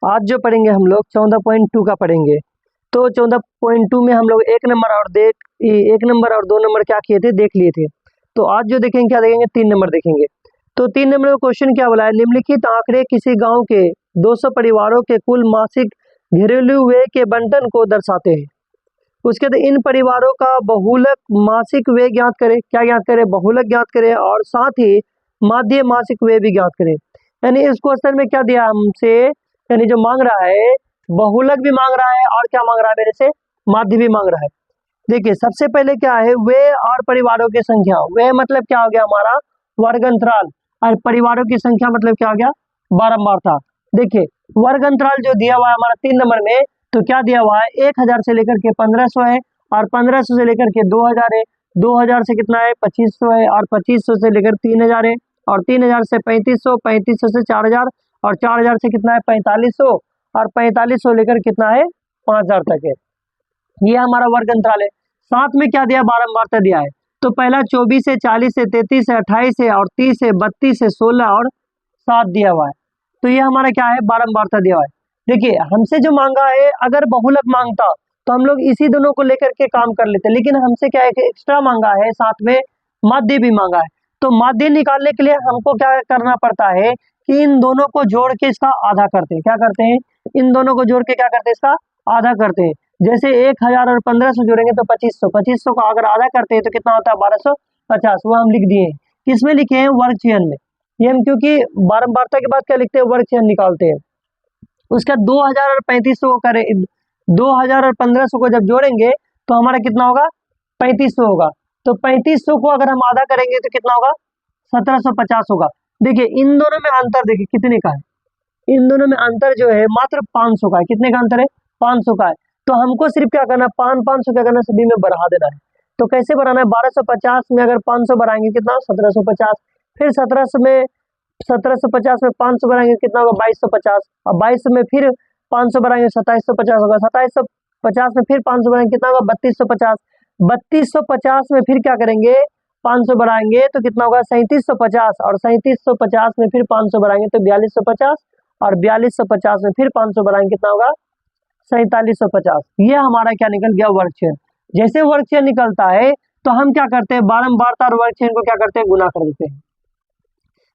आज जो पढ़ेंगे हम लोग 14.2 का पढ़ेंगे। तो 14.2 में हम लोग एक नंबर और 2 नंबर क्या किए थे, देख लिए थे। तो आज जो देखेंगे क्या देखेंगे, 3 नंबर देखेंगे। तो 3 नंबर का क्वेश्चन क्या बोला है, निम्नलिखित आंकड़े किसी गांव के 200 परिवारों के कुल मासिक घरेलू व्यय के बंटन को दर्शाते हैं। उसके बाद इन परिवारों का बहुलक मासिक व्यय ज्ञात करें। क्या ज्ञात करें, बहुलक ज्ञात करें, और साथ ही माध्य मासिक व्यय भी ज्ञात करें। यानी इस क्वेश्चन में क्या दिया हमसे, यानी जो मांग रहा है बहुलक भी मांग रहा है और क्या मांग रहा है मेरे से, माध्य भी मांग रहा है। देखिए सबसे पहले क्या है, व्यय और परिवारों की संख्या। व्यय मतलब क्या हो गया हमारा, वर्ग अंतराल, और परिवारों की संख्या मतलब क्या हो गया, बारंबारता। देखिए वर्ग अंतराल जो दिया हुआ है हमारा 3 नंबर में, तो क्या दिया हुआ है, 1000 से लेकर के 1500 है, और 1500 से लेकर के 2000 है, 2000 से कितना है 2500 है, और 2500 से लेकर 3000 है, और 3000 से 3500, 3500 से 4000, और 4000 से कितना है 4500, और 4500 लेकर कितना है 5000 तक है। ये हमारा वर्ग अंतराल है। साथ में क्या दिया, बारंबारता दिया है। तो पहला 24 है, 40 है, 33 है, 28 है, और 30 है, 32 है, 16 और 7 दिया हुआ है। तो ये हमारा क्या है, बारंबारता दिया हुआ है। देखिए हमसे जो मांगा है, अगर बहुलक मांगता तो हम लोग इसी दोनों को लेकर के काम कर लेते, लेकिन हमसे क्या है, एक्स्ट्रा मांगा है, साथ में माध्य भी मांगा है। तो माध्य निकालने के लिए हमको क्या करना पड़ता है कि इन दोनों को जोड़ के इसका आधा करते हैं। क्या करते हैं, इन दोनों को जोड़ के क्या करते हैं, इसका आधा करते हैं। जैसे 1000 और 1500 जोड़ेंगे तो 2500, 2500 को अगर आधा करते हैं तो कितना होता है 1250। वो हम लिख दिए हैं, किसमें लिखे हैं, वर्ग चिन्ह में। ये हम क्योंकि बारंबारता के बाद क्या लिखते हैं, वर्ग चिन्ह निकालते हैं। उसका 2000 और 3500 को करें, 2000 और 1500 को जब जोड़ेंगे तो हमारा कितना होगा, 3500 होगा। तो 3500 को अगर हम आधा करेंगे तो कितना होगा, 1750 होगा। देखिए इन दोनों में अंतर देखिए कितने का है, इन दोनों में अंतर जो है मात्र 500 का है। कितने का अंतर है, 500 का है। तो हमको सिर्फ क्या करना है, 500 क्या करना है, सभी में बढ़ा देना है। तो कैसे बढ़ाना है, 1250 में अगर 500 बढ़ाएंगे कितना, 1750। फिर 1750 में 500 बढ़ाएंगे कितना होगा, 2250। और 2200 में फिर 500 बढ़ाएंगे 2750 होगा। 2750 में फिर 500 बढ़ाएंगे कितना होगा, 3250। 3250 में फिर क्या करेंगे, 500 बढ़ाएंगे तो कितना होगा, 3750। और 3750 में फिर 500 बढ़ाएंगे तो 4250, और 4250 में फिर 500 बढ़ाएंगे कितना होगा, 4750। ये हमारा क्या निकल गया, वर्ग चिन्ह। जैसे वर्ग चिन्ह निकलता है तो हम क्या करते हैं, बारंबारता और वर्ग चिन्ह को क्या करते हैं, गुना कर देते हैं।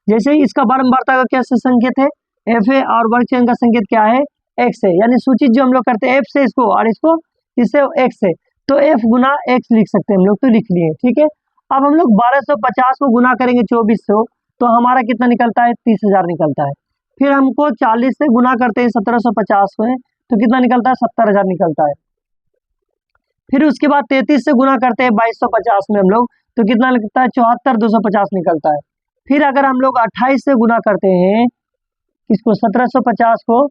जैसे इसका बारंबारता का क्या संकेत है, एफ है, और वर्ग चिन्ह का संकेत क्या है, एक्स है। यानी सूचित जो हम लोग करते हैं एफ से इसको, और इसको इससे एक्स है, तो एफ गुना एक्स लिख सकते हैं हम लोग, तो लिख लिए, ठीक है। अब हम लोग 1250 को गुना करेंगे 2400, तो हमारा कितना निकलता है, 30,000 निकलता है। फिर हमको 40 से गुना करते हैं 1750 में, तो कितना निकलता है, 70,000 निकलता है। फिर उसके बाद 33 से गुना करते हैं 2250 में हम लोग, तो कितना निकलता है, 74,250 निकलता है। फिर अगर हम लोग 28 से गुना करते हैं इसको, 1750 को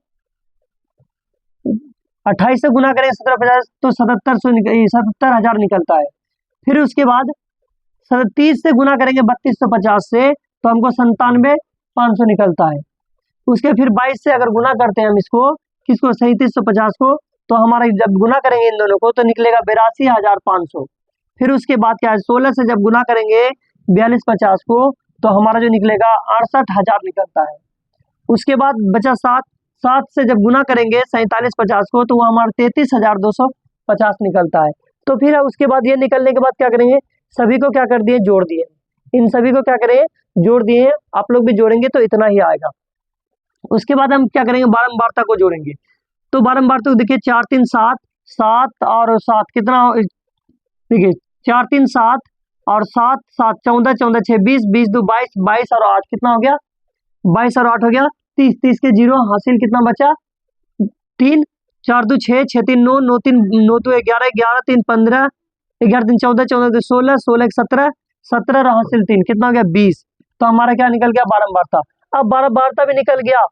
28 से गुना करें 1750 तो 77,000 निकलता है। फिर उसके बाद 30 से गुना करेंगे 3250 से, तो हमको 97,500 निकलता है। उसके फिर 22 से अगर गुना करते हैं हम इसको, किसको, 3750 को, तो हमारा जब गुना करेंगे इन दोनों को तो निकलेगा 82,500। फिर उसके बाद क्या है, 16 से जब गुना करेंगे 4250 को, तो हमारा जो निकलेगा 68,000 निकलता है। उसके बाद बचा 7 से जब गुना करेंगे 4750 को, तो वो हमारा 33,250 निकलता है। तो फिर उसके बाद ये निकलने के बाद क्या करेंगे, सभी को क्या कर दिए, जोड़ दिए। इन सभी को क्या करें, जोड़ दिए। आप लोग भी जोड़ेंगे तो इतना ही आएगा। उसके बाद हम क्या करेंगे, बारंबारता को जोड़ेंगे। तो बारंबारता को देखिए, 4 3 7, 7 और 7 कितना, देखिए 4 3 7 और 7 7 14 14 6 20 20 2 22 22 और 8 कितना हो गया, 22 और 8 हो गया 30। 30 के जीरो हासिल कितना बचा, 3 4 2 6 6 3 9 9 3 9 2 11 11 3 15 11 3 14 14 2 16 16 1 17 17 हासिल 3 कितना हो गया, 20। तो हमारा क्या निकल गया, बारंबारता। अब बारंबारता भी निकल गया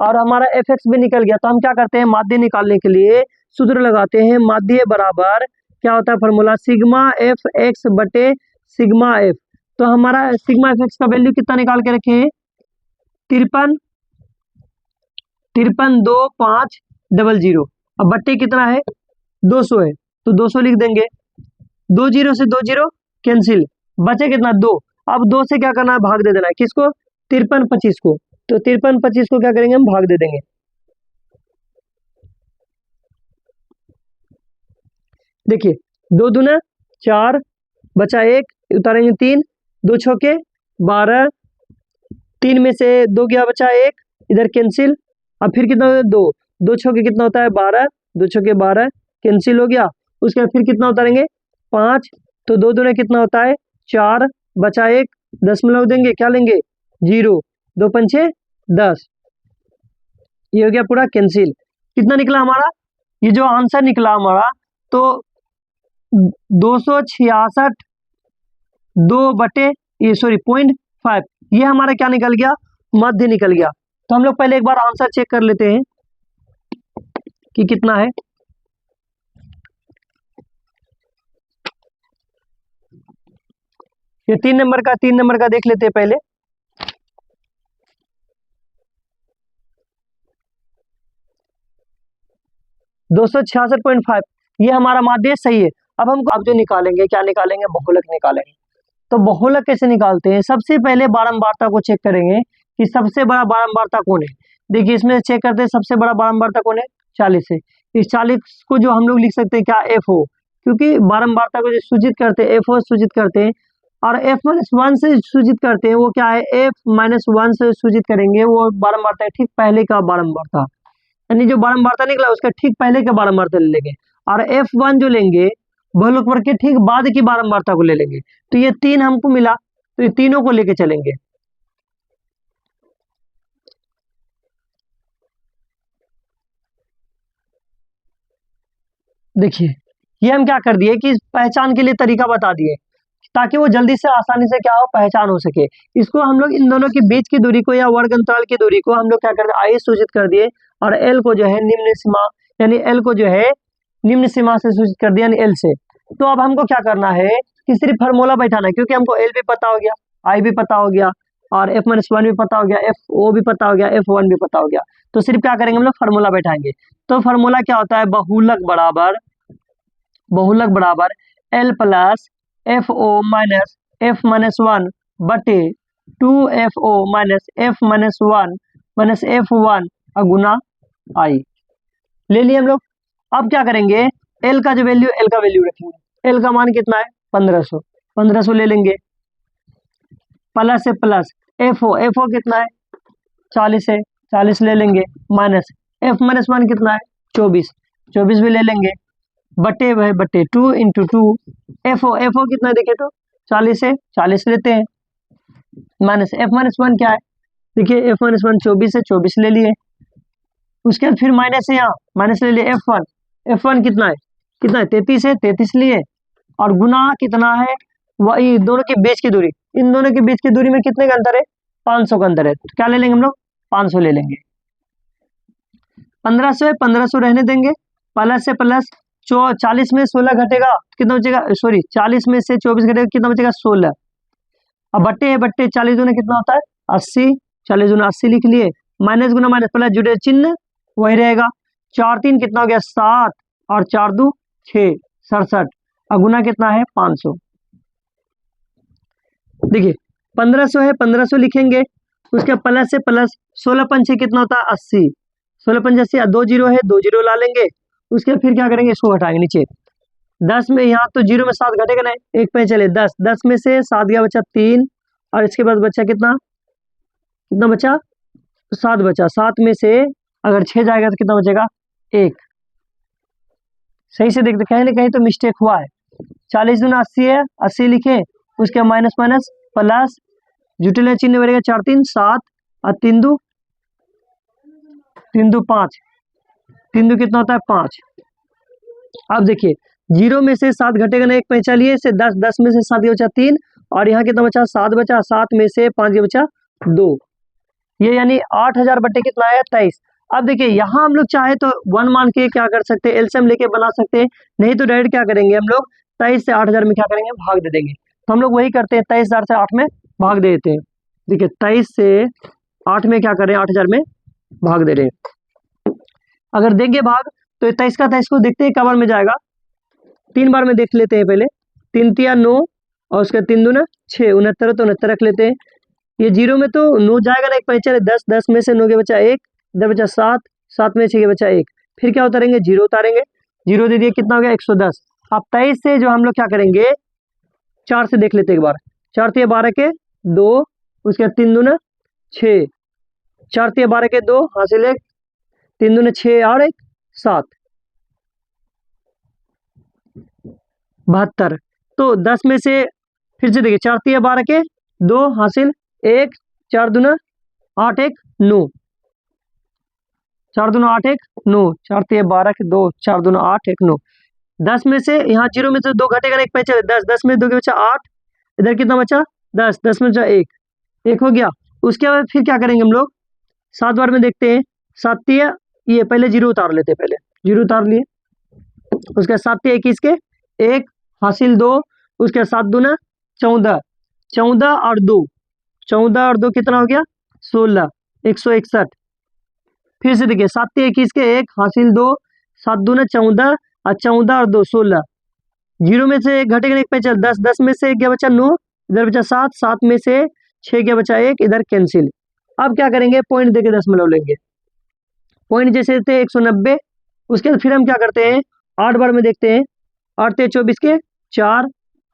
और हमारा एफ एक्स भी निकल गया। तो हम क्या करते हैं, माध्य निकालने के लिए सूत्र लगाते हैं। माध्य बराबर क्या होता है, फॉर्मूला सिग्मा एफ एक्स बटे सिग्मा एफ। तो हमारा सिग्मा एफ एक्स का वैल्यू कितना निकाल के रखे हैं, 53,25,0 अब बट्टे कितना है, 200 है, तो 200 लिख देंगे। 2 जीरो से 2 जीरो कैंसिल, बचे कितना, 2। अब 2 से क्या करना है, भाग दे देना है, किसको, 53 25 को। तो 53 25 को क्या करेंगे, हम भाग दे देंगे। देखिए 2 दूना 4, बचा 1, उतारेंगे 3, 2 छक्के 12, 3 में से 2 गया बचा 1, इधर कैंसिल। अब फिर कितना होता है 2, 2 छक्के कितना होता है 12, 2 छक्के 12 कैंसिल हो गया। उसके बाद फिर कितना उतारेंगे 5, तो 2 दूना कितना होता है 4, बचा 1, दशमलव देंगे क्या लेंगे 0, 2 पंचे 10, ये हो गया पूरा कैंसिल। कितना निकला हमारा, ये जो आंसर निकला हमारा तो 266 0.5, ये हमारा क्या निकल गया, मध्य निकल गया। तो हम लोग पहले एक बार आंसर चेक कर लेते हैं कि कितना है। ये 3 नंबर का देख लेते हैं पहले। $266.5, ये हमारा माध्य सही है। अब जो निकालेंगे क्या निकालेंगे, बहुलक निकालेंगे। तो बहुलक कैसे निकालते हैं, सबसे पहले बारंबारता को चेक करेंगे कि सबसे बड़ा बारंबारता कौन है। देखिए इसमें चेक करते हैं सबसे बड़ा बारंबारता कौन है 40 है। इस 40 को जो हम लोग लिख सकते हैं क्या एफ ओ, क्योंकि बारंबारता को जो सूचित करते हैं एफ ओ सूचित करते हैं, और F-1 से सूचित करते हैं वो क्या है F-1 से सूचित करेंगे, वो बारंबारता है ठीक पहले का बारंबारता, यानी जो बारंबारता निकला उसका ठीक पहले का बारंबारता ले लेंगे, और F1 जो लेंगे बहुलक वर्ग के ठीक बाद की बारंबारता को ले लेंगे। तो ये 3 हमको मिला, तो ये तीनों को लेके चलेंगे। देखिए ये हम क्या कर दिए कि पहचान के लिए तरीका बता दिए ताकि वो जल्दी से आसानी से क्या हो पहचान हो सके। इसको हम लोग इन दोनों के बीच की दूरी को या वर्ग अंतराल की दूरी को हम लोग क्या कर दिए आई सूचित कर दिए, और एल को जो है निम्न सीमा, यानी एल को जो है निम्न सीमा से सूचित कर दिया, यानी एल से। तो अब हमको क्या करना है कि सिर्फ फार्मूला बैठाना है, क्योंकि हमको एल भी पता हो गया, आई भी पता हो गया, और F-1 भी पता हो गया, F-O भी पता हो गया, F-1 भी पता हो गया। तो सिर्फ क्या करेंगे हम लोग फार्मूला बैठाएंगे। तो फार्मूला क्या होता है, बहुलक बराबर L plus F-O minus F-1 बटे 2F-O minus F-1 minus F-1 गुना आई। ले लिए हम लोग। अब क्या करेंगे, एल का वैल्यू रखेंगे। एल का मान कितना है 1500 ले लेंगे, प्लस से प्लस F-O कितना है 40 है, 40 ले लेंगे, माइनस F-1 कितना है 24 भी ले लेंगे, बटे 2 इंटू 2 F-O कितना देखे तो 40 है, 40 लेते हैं, माइनस F-1 क्या है, देखिए F-1 24 है, 24 ले लिए। उसके बाद फिर माइनस है, यहाँ माइनस ले लिए F-1 कितना है 33 है, 33 लिए, और गुना कितना है वही दोनों के बीच की दूरी, इन दोनों के बीच की दूरी में कितने का अंतर है 500 का अंतर है। तो क्या ले लेंगे हम लोग 500 ले लेंगे। 1500 है, 1500 रहने देंगे, प्लस से प्लस 40 में 16 घटेगा कितना बचेगा, 40 में से 24 घटेगा कितना बचेगा 16। अब बट्टे 40 दूना कितना होता है 80, 40 दूना 80 लिख लिए, माइनस गुना माइनस प्लस जुड़े चिन्ह वही रहेगा, 4 3 कितना हो गया 7, और 4 2 6 67, और गुना कितना है 500। देखिए 1500 है, 1500 लिखेंगे, उसके प्लस से प्लस 16 पंचे कितना होता है 80, 16 पंचे 80, 2 जीरो है, 2 जीरो ला लेंगे। उसके फिर क्या करेंगे, इसको हटाएंगे नीचे, 10 में यहाँ तो 0 में 7 घटेगा ना, एक पे चले 10 में से 7 गया बचा 3, और इसके बाद बचा कितना बचा 7 बचा, 7 में से अगर 6 जाएगा तो कितना बचेगा 1। सही से देखते कहीं ना कहीं तो मिस्टेक हुआ है। 40 दूना 80 है, 80 लिखे, उसके माइनस माइनस प्लस जुटले चिन्ह बनेगा 4 3 7, और 3 2 5, 3 2 कितना होता है 5। अब देखिए 0 में से 7 घटेगा ना, एक पे चलिए से 10 में से 7 बचा 3, और यहाँ कितना बचा 7 बचा, 7 में से 5 बचा 2, ये यानी 8000 बटे कितना है 23। अब देखिए यहाँ हम लोग चाहे तो 1 मान के क्या कर सकते हैं, एलसीएम लेके बना सकते हैं, नहीं तो डायरेक्ट क्या करेंगे हम लोग 23 से 8000 में क्या करेंगे भाग दे देंगे। तो हम लोग वही करते हैं, 23000 से 8 में भाग दे देते हैं। देखिए 23 से 8 में क्या करें 8000 में भाग दे रहे हैं। अगर देंगे भाग तो 23 का 23 को देखते हैं कब में जाएगा, 3 बार में देख लेते हैं पहले, 3 3 9, और उसका 3 दूना 6, 69 तो 69 रख लेते हैं। ये 0 में तो 9 जाएगा ना, एक पैंचर है 10 में से 9 के बचा 1, इधर बचा 7 में 6 के बचा 1, फिर क्या उतारेंगे 0 उतारेंगे, 0 दे दिए कितना हो गया 110, अब 23 से जो हम लोग क्या करेंगे, 4 से देख लेते एक बार। 4 तिया 12 के 2, उसके बाद 3 दूना 6, 4 तिया 12 के 2 हासिल 1, 3 दूना 6 और 1 7, 72। तो 10 में से फिर से देखिए, 4 तिया 12 के 2 हासिल 1, 4 दूना 8 1 9, 4 दूना 8 1 9, 4 तिया 12 के 2, 4 दूना 8 1 9। 10 में से यहाँ 0 में से 2 घटेगा, एक पैसे 10, 10 में 2 के बचा 8, इधर कितना बचा 10, 10 में बचा 1 हो गया। उसके बाद फिर क्या करेंगे हम लोग, 7 बार में देखते हैं। 7 तिया ये पहले 0 उतार लेते हैं, पहले 0 उतार लिए। उसके 7 तिया 21 के 1 हासिल 2, उसके 7 दूना 14, 14 और 2, 14 और 2 कितना हो गया 16, 161। फिर से देखिए 7 तिया 21 के 1 हासिल 2, 7 दूना 14 और 14 और 2 16, 0 में से एक घटेगा, एक पैसा 10, 10 में से 1 गया बचा 9, इधर बचा 7, 7 में से 6 गया बचा 1, इधर कैंसिल। अब क्या करेंगे, पॉइंट देके दशमलव लेंगे। पॉइंट जैसे थे 190, उसके बाद फिर हम क्या करते हैं, 8 बार में देखते हैं। 8 ते 24 के 4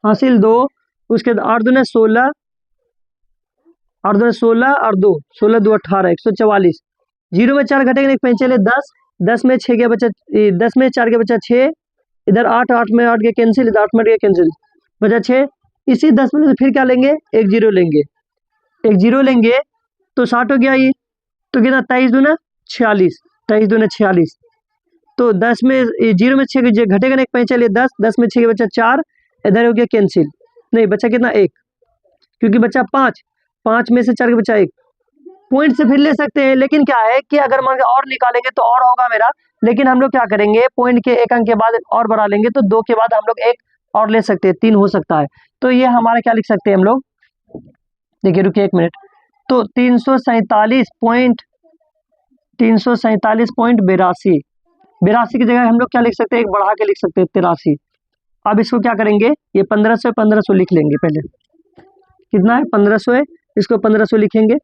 हासिल 2, उसके बाद 8 दूना 16, 8 दूना 16 और 2 16 2 18, 144। 0 में 4 घटेगा, एक पेंसिल है 10, 10 में 6 गया बचा 10 में 4 गया बचा 6, इधर 8 8 में 8 गया कैंसिल, इधर 8 में 8 गया कैंसिल, बचा 6। इसी 10 में से फिर क्या लेंगे, एक 0 लेंगे, एक 0 लेंगे तो 60 हो गया ये। तो कितना 23 दूना 46, 23 दूना 46। तो 10 में 0 में 6 घटेगा, एक पैंचा लिए 10, 10 में 6 के बचा 4, इधर हो गया कैंसिल, नहीं बचा कितना 1, क्योंकि बचा 5, 5 में से 4 के बचा 1। पॉइंट से फिर ले सकते हैं, लेकिन क्या है कि अगर मान के और निकालेंगे तो और होगा मेरा, लेकिन हम लोग क्या करेंगे, पॉइंट के 1 अंक के बाद और बढ़ा लेंगे, तो 2 के बाद हम लोग 1 और ले सकते हैं, 3 हो सकता है। तो ये हमारा क्या लिख सकते हैं हम लोग, देखिए रुकिए 1 मिनट। तो 347.82, 82 की जगह हम लोग क्या लिख सकते हैं, एक बढ़ा के लिख सकते हैं 83। अब इसको क्या करेंगे, ये 1500 लिख लेंगे, पहले कितना है 1500 है, इसको 1500 लिखेंगे।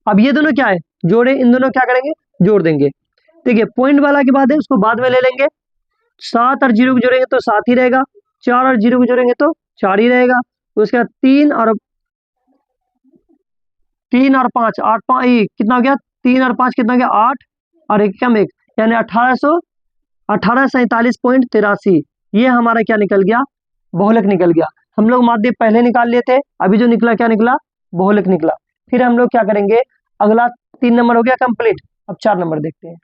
अब ये दोनों क्या है, जोड़े, इन दोनों क्या करेंगे, जोड़ देंगे। देखिए पॉइंट वाला के बाद है, उसको बाद में ले लेंगे। 7 और 0 को जोड़ेंगे तो 7 ही रहेगा, 4 और 0 को जोड़ेंगे तो 4 ही रहेगा। उसके बाद 3 और 5 8 5 कितना हो गया, 3 और 5 कितना हो गया 8, और 1 कम 1, यानी 1847.83। ये हमारा क्या निकल गया, बहुलक निकल गया। हम लोग माध्य पहले निकाल लिए थे, अभी जो निकला क्या निकला, बहुलक निकला। फिर हम लोग क्या करेंगे, अगला 3 नंबर हो गया कंप्लीट। अब 4 नंबर देखते हैं।